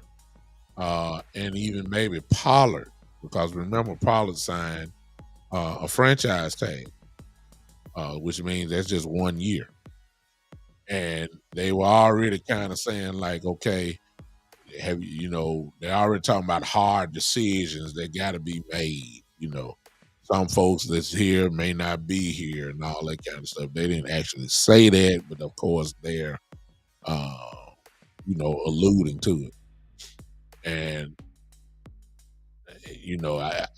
and even maybe Pollard, because remember Pollard signed a franchise tag, which means that's just 1 year. And they were already kind of saying like, okay, they're already talking about hard decisions that got to be made. Some folks that's here may not be here and all that kind of stuff. They didn't actually say that, but of course they're alluding to it. And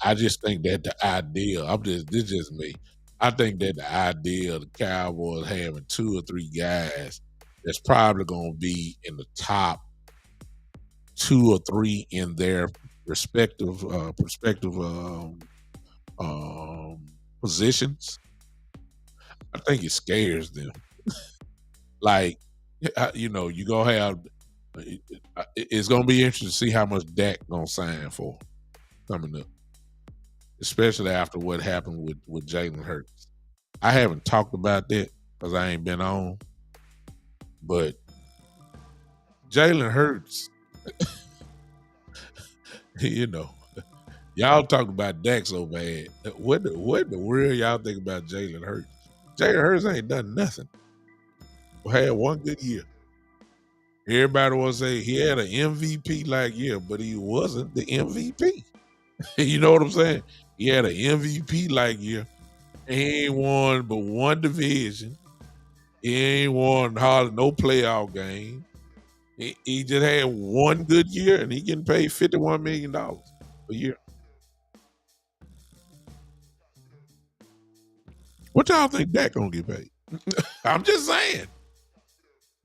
I just think that the idea, this is just me. I think that the idea of the Cowboys having 2 or 3 guys that's probably going to be in the top 2 or 3 in their respective positions, I think it scares them. Like, you're going to have, it's going to be interesting to see how much Dak going to sign for coming up, especially after what happened with Jalen Hurts. I haven't talked about that because I ain't been on, but Jalen Hurts, y'all talk about Dak so bad. What the world y'all think about Jalen Hurts? Jalen Hurts ain't done nothing. Had 1 good year. Everybody will say he had an MVP-like year, but he wasn't the MVP. You know what I'm saying? He had an MVP-like year. He ain't won but 1 division. He ain't won hardly no playoff game. He just had 1 good year, and he getting paid $51 million a year. What y'all think Dak gonna get paid? I'm just saying.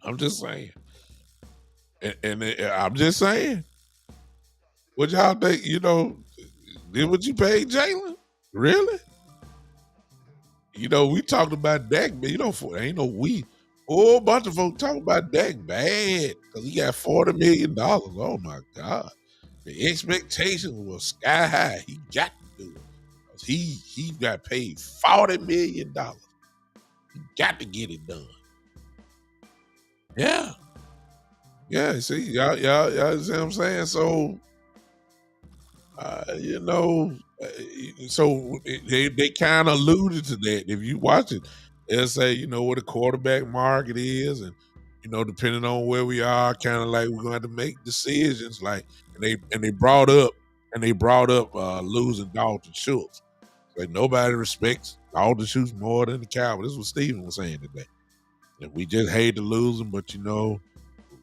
And I'm just saying. What y'all think? Did what you paid Jalen? Really? We talked about Dak, but ain't no we. A whole bunch of folks talking about Dak bad because he got $40 million. Oh my God. The expectations were sky high. He got to do it. He got paid $40 million. He got to get it done. Yeah. Yeah, see, y'all see what I'm saying? So so they kind of alluded to that. If you watch it, they'll say, what the quarterback market is, and depending on where we are, kind of like we're going to have to make decisions. Like, and they brought up losing Dalton Schultz. Like, nobody respects Dalton Schultz more than the Cowboys. This is what Steven was saying today. And we just hate to lose him, but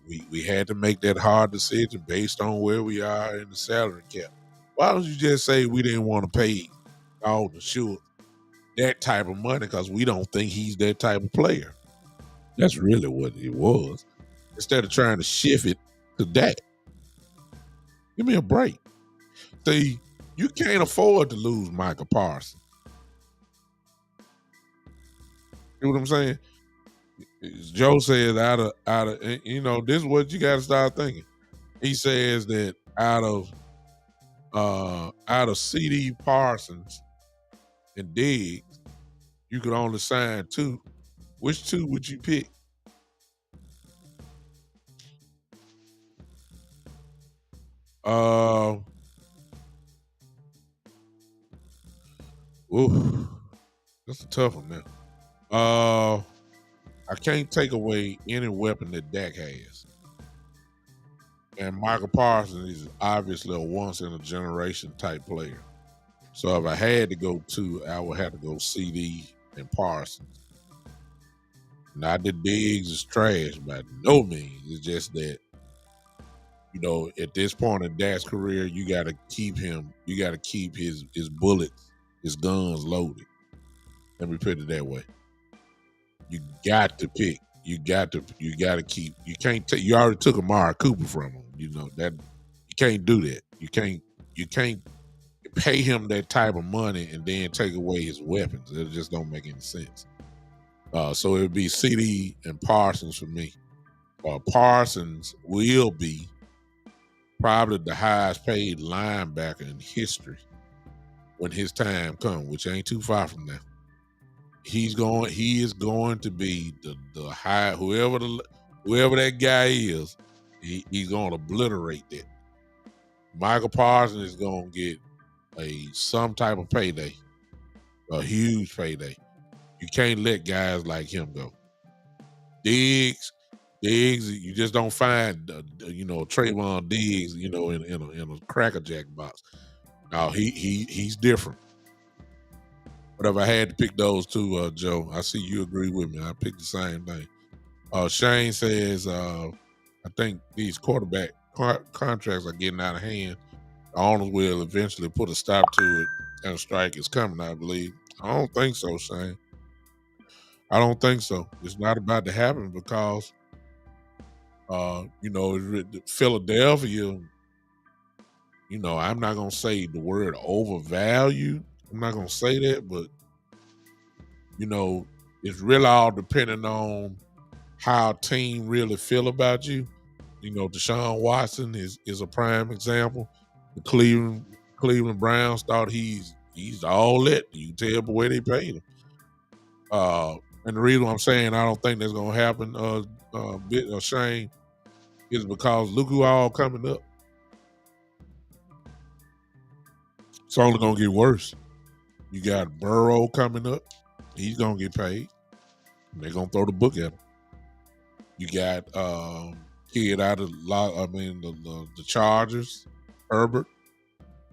we had to make that hard decision based on where we are in the salary cap. Why don't you just say we didn't want to pay Dalton Schultz that type of money because we don't think he's that type of player? That's really what it was. Instead of trying to shift it to that. Give me a break. See, you can't afford to lose Michael Parsons. You know what I'm saying? Joe says out of this is what you got to start thinking. He says that out of CD Parsons and Diggs, you could only sign 2. Which 2 would you pick? Ooh, that's a tough one now. I can't take away any weapon that Dak has. And Michael Parsons is obviously a once-in-a-generation type player. So if I had to go 2, I would have to go CD and Parsons. Not that Diggs is trash by no means. It's just that, at this point in Dak's career, you got to keep his bullets, his guns loaded. Let me put it that way. You got to pick. You got to keep. You can't take. You already took Amari Cooper from him. That you can't do that. You can't pay him that type of money and then take away his weapons. It just don't make any sense. So it would be CD and Parsons for me. Parsons will be probably the highest paid linebacker in history when his time comes, which ain't too far from now. He is going to be the high, whoever that guy is, he's going to obliterate that. Michael Parsons is going to get some type of payday, a huge payday. You can't let guys like him go. Diggs, you just don't find Trayvon Diggs, in a Cracker Jack box. No, he's different. But if I had to pick those 2, Joe, I see you agree with me. I picked the same thing. Shane says, I think these quarterback contracts are getting out of hand. The owners will eventually put a stop to it, and a strike is coming, I believe. I don't think so, Shane. I don't think so. It's not about to happen because, Philadelphia, I'm not going to say the word overvalued. I'm not going to say that, but, it's really all depending on how a team really feel about you. Deshaun Watson is a prime example. The Cleveland Browns thought he's all that. You can tell by where they paid him. And the reason I'm saying I don't think that's going to happen, Shane, is because look who all coming up. It's only going to get worse. You got Burrow coming up. He's going to get paid. They're going to throw the book at him. You got kid out of the Chargers, Herbert.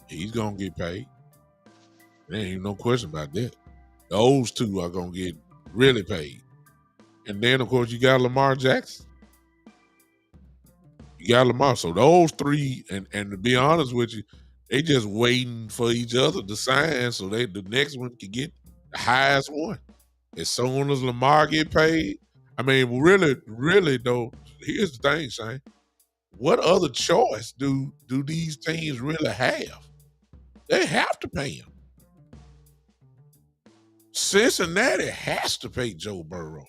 He's going to get paid. There ain't even no question about that. Those 2 are going to get really paid. And then, of course, you got Lamar Jackson. You got Lamar. So those 3, and to be honest with you, they just waiting for each other to sign so the next one can get the highest one. As soon as Lamar get paid, I mean, really though, here's the thing, Shane. What other choice do these teams really have? They have to pay him. Cincinnati has to pay Joe Burrow.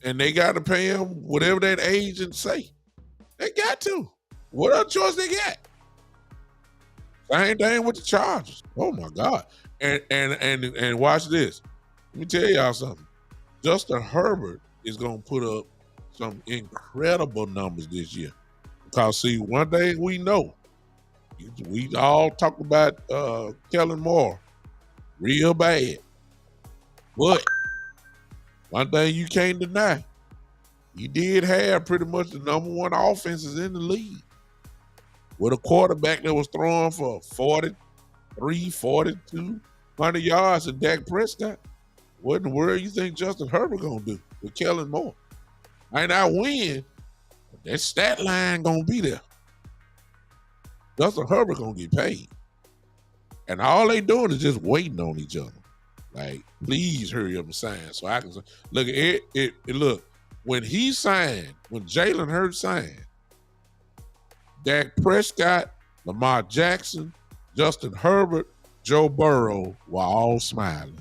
And they got to pay him whatever that agent say. They got to. What other choice they got? Same thing with the Chargers. Oh my God. And watch this. Let me tell y'all something. Justin Herbert is going to put up some incredible numbers this year. Because, see, one thing we know, we all talk about Kellen Moore real bad. But one thing you can't deny, he did have pretty much the number one offenses in the league with a quarterback that was throwing for 43, 4,200 yards and Dak Prescott. What in the world you think Justin Herbert gonna do with Kellen Moore? Might not win, but that stat line gonna be there. Justin Herbert gonna get paid. And all they doing is just waiting on each other. Like, please hurry up and sign so I can look at it. Look, when he signed, when Jalen Hurts signed, Dak Prescott, Lamar Jackson, Justin Herbert, Joe Burrow were all smiling.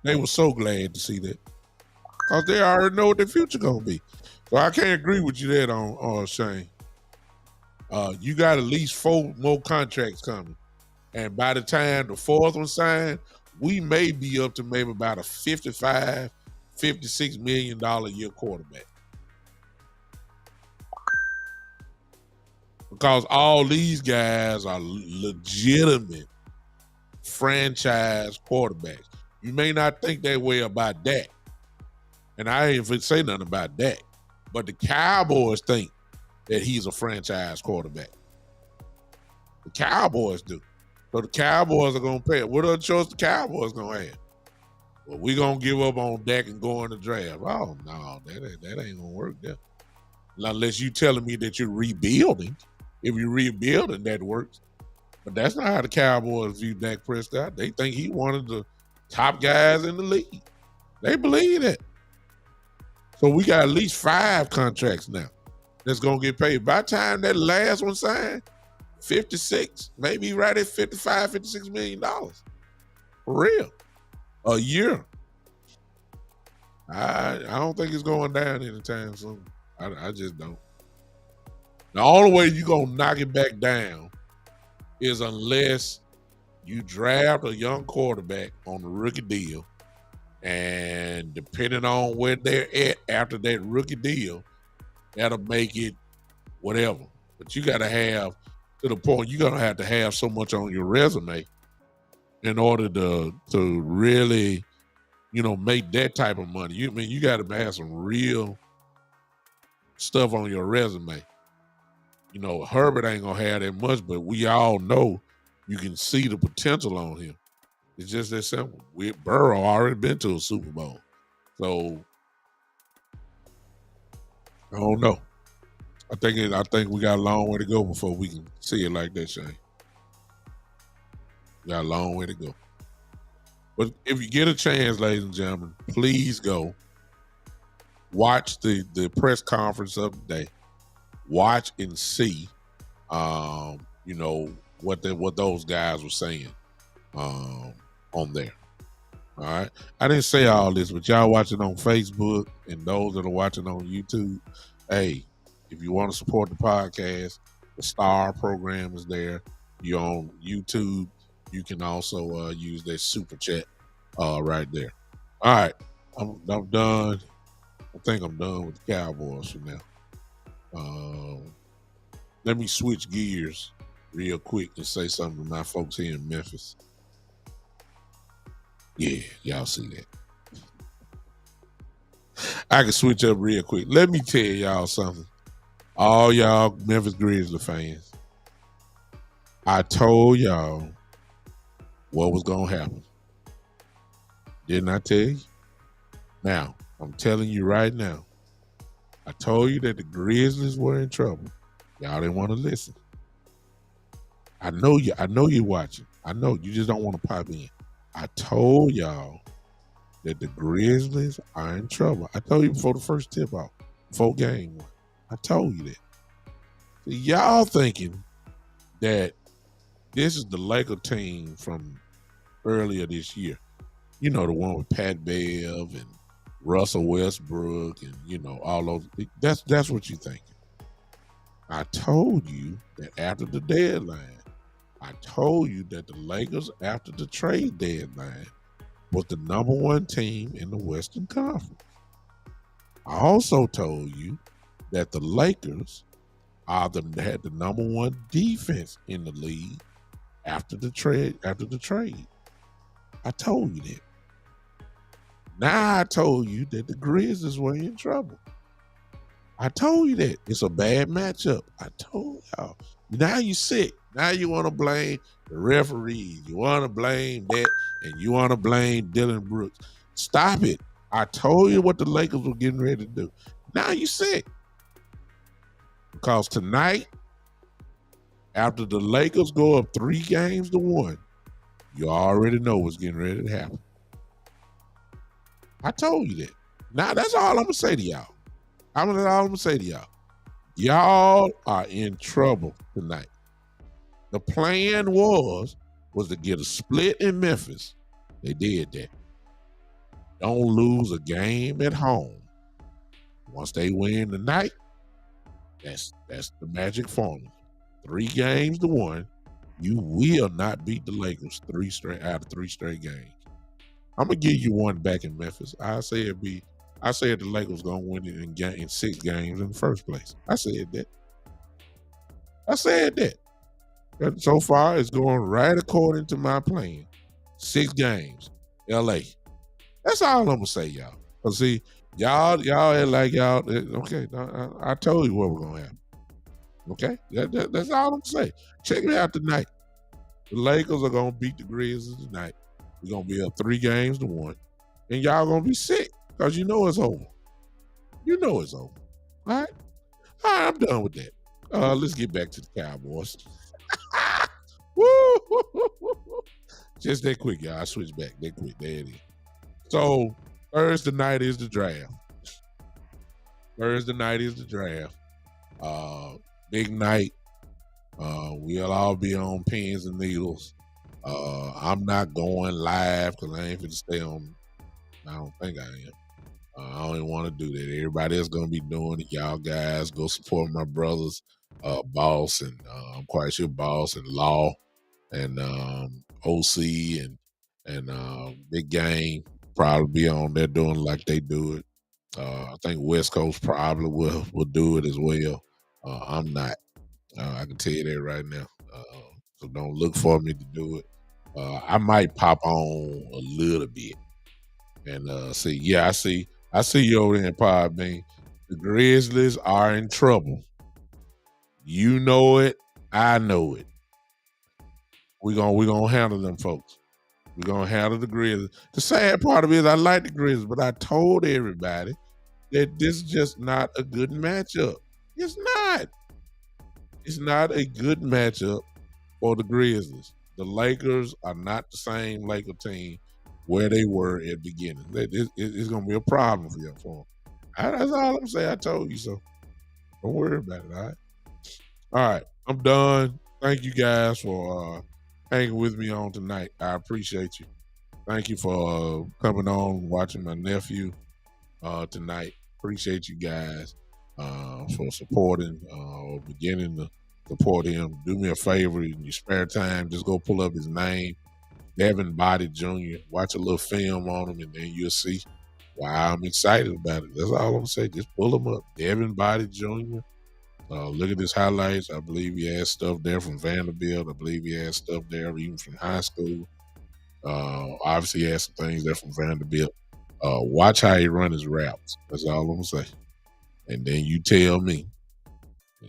They were so glad to see that because they already know what their future gonna be. So I can't agree with you there on Shane. You got at least 4 more contracts coming. And by the time the 4th one signed, we may be up to maybe about a $55, $56 million a year quarterback. Because all these guys are legitimate franchise quarterbacks. You may not think that way about Dak. And I ain't even say nothing about Dak. But the Cowboys think that he's a franchise quarterback. The Cowboys do. So the Cowboys are going to pay it. What other choice the Cowboys going to have? Well, we're going to give up on Dak and go in the draft. Oh, no, that ain't going to work there. Unless you telling me that you're rebuilding. If you're rebuilding, that works. But that's not how the Cowboys view Dak Prescott. They think he one of the top guys in the league. They believe that. So we got at least 5 contracts now that's going to get paid. By the time that last one signed, 56, maybe right at 55, $56 million. For real. A year. I don't think it's going down anytime soon. I just don't. The only way you're going to knock it back down is unless you draft a young quarterback on the rookie deal, and depending on where they're at after that rookie deal, that'll make it whatever. But you got to have, to the point, you're going to have so much on your resume in order to really, make that type of money. You got to have some real stuff on your resume. Herbert ain't going to have that much, but we all know you can see the potential on him. It's just that simple. Burrow already been to a Super Bowl. So, I don't know. I think we got a long way to go before we can see it like that, Shane. We got a long way to go. But if you get a chance, ladies and gentlemen, please go watch the press conference of the day. Watch and see, what those guys were saying on there. All right. I didn't say all this, but y'all watching on Facebook and those that are watching on YouTube, hey, if you want to support the podcast, the Star program is there. You're on YouTube. You can also use that super chat right there. All right. I'm done. I think I'm done with the Cowboys for now. Let me switch gears real quick and say something to my folks here in Memphis. Yeah, y'all see that. I can switch up real quick. Let me tell y'all something. All y'all Memphis Grizzlies fans, I told y'all what was going to happen. Didn't I tell you? Now, I'm telling you right now. I told you that the Grizzlies were in trouble. Y'all didn't want to listen. I know you're watching. I know you just don't want to pop in. I told y'all that the Grizzlies are in trouble. I told you before the first tip off, before game 1. I told you that. So y'all thinking that this is the Laker team from earlier this year. The one with Pat Bev and Russell Westbrook and, all those. That's what you're thinking. I told you that after the deadline, I told you that the Lakers, after the trade deadline, was the number 1 team in the Western Conference. I also told you that the Lakers had the number 1 defense in the league after the trade. I told you that. Now I told you that the Grizzlies were in trouble. I told you that. It's a bad matchup. I told y'all. Now you sick. Now you want to blame the referees. You want to blame that, and you want to blame Dylan Brooks. Stop it. I told you what the Lakers were getting ready to do. Now you sick. Because tonight, after the Lakers go up 3-1, you already know what's getting ready to happen. I told you that. Now that's all I'm going to say to y'all. That's all I'm going to say to y'all. Y'all are in trouble tonight. The plan was to get a split in Memphis. They did that. Don't lose a game at home. Once they win tonight, that's the magic formula. 3-1. You will not beat the Lakers 3 straight out of 3 straight games. I'm gonna give you one back in Memphis. I said the Lakers gonna win it in 6 games in the first place. I said that. And so far, it's going right according to my plan. 6 games, LA. That's all I'm gonna say, y'all. Cause see, y'all act like y'all. Okay, I told you what was gonna happen. Okay, that's all I'm gonna say. Check me out tonight. The Lakers are gonna beat the Grizzlies tonight. We're gonna be up 3-1, and y'all gonna be sick because you know it's over. You know it's over. All right, I'm done with that. Let's get back to the Cowboys. Woo! Just that quick, y'all. I switched back that quick. There it is. So Thursday night is the draft. Big night. We'll all be on pins and needles. I'm not going live because I ain't finna stay on. I don't think I am. I don't even want to do that. Everybody else gonna be doing it. Y'all guys go support my brothers, Boss, and I'm quite sure Boss and Law and OC and Big Game probably be on there doing like they do it. I think West Coast probably will do it as well. I'm not. I can tell you that right now. So don't look for me to do it. I might pop on a little bit and see. Yeah, I see you over there in Podbean. The Grizzlies are in trouble. You know it. I know it. We're gonna handle them folks. We're gonna handle the Grizzlies. The sad part of it is I like the Grizzlies, but I told everybody that this is just not a good matchup. It's not. It's not a good matchup for the Grizzlies. The Lakers are not the same Laker team where they were at the beginning. It's going to be a problem for you. That's all I'm saying. I told you so. Don't worry about it, all right? All right, I'm done. Thank you guys for hanging with me on tonight. I appreciate you. Thank you for coming on, watching my nephew tonight. Appreciate you guys for supporting or beginning to support him. Do me a favor in your spare time, just go pull up his name, Devin Boddie Jr. Watch a little film on him, and then you'll see why I'm excited about it. That's all I'm gonna say. Just pull him up, Devin Boddie Jr. Look at his highlights. I believe he has stuff there from Vanderbilt. I believe he has stuff there even from high school. Obviously, he has some things there from Vanderbilt. Watch how he run his routes. That's all I'm gonna say. And then you tell me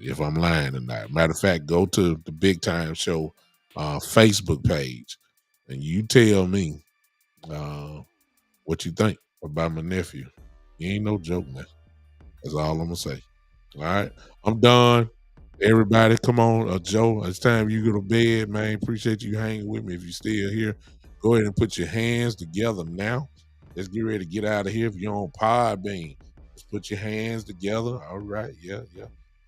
if I'm lying or not. Matter of fact, go to the Big Time Show Facebook page, and you tell me what you think about my nephew. He ain't no joke, man. That's all I'm gonna say. All right, I'm done. Everybody, come on, Joe. It's time you go to bed, man. Appreciate you hanging with me. If you're still here, go ahead and put your hands together now. Let's get ready to get out of here. If you're on Podbean, let's put your hands together. All right, yeah.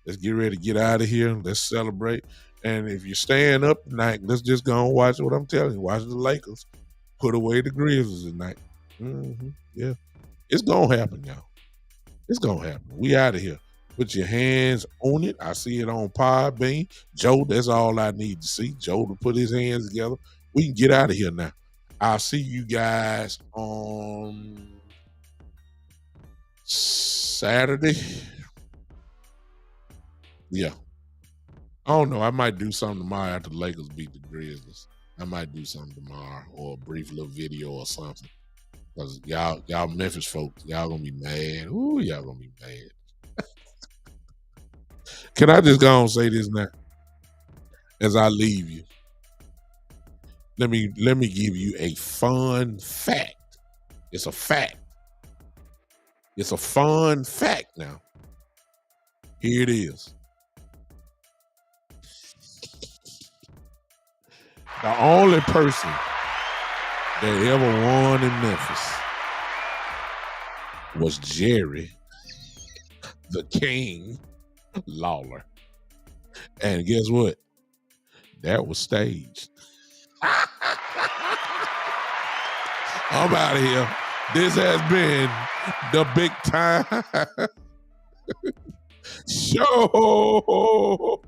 Let's get ready to get out of here. Let's celebrate. And if you're staying up tonight, let's just go and watch what I'm telling you. Watch the Lakers put away the Grizzlies tonight. Yeah, it's gonna happen, y'all. It's gonna happen. We out of here. Put your hands on it. I see it on Podbean. Joe, that's all I need to see. Joe to put his hands together. We can get out of here now. I'll see you guys on Saturday. Yeah. I don't know. I might do something tomorrow after the Lakers beat the Grizzlies. I might do something tomorrow or a brief little video or something. Because y'all Memphis folks, y'all gonna be mad. Ooh, y'all gonna be mad. Can I just go and say this now? As I leave you. Let me give you a fun fact. It's a fact. It's a fun fact now. Here it is. The only person that ever won in Memphis was Jerry, the King Lawler. And guess what? That was staged. I'm out of here. This has been the Big Time Show.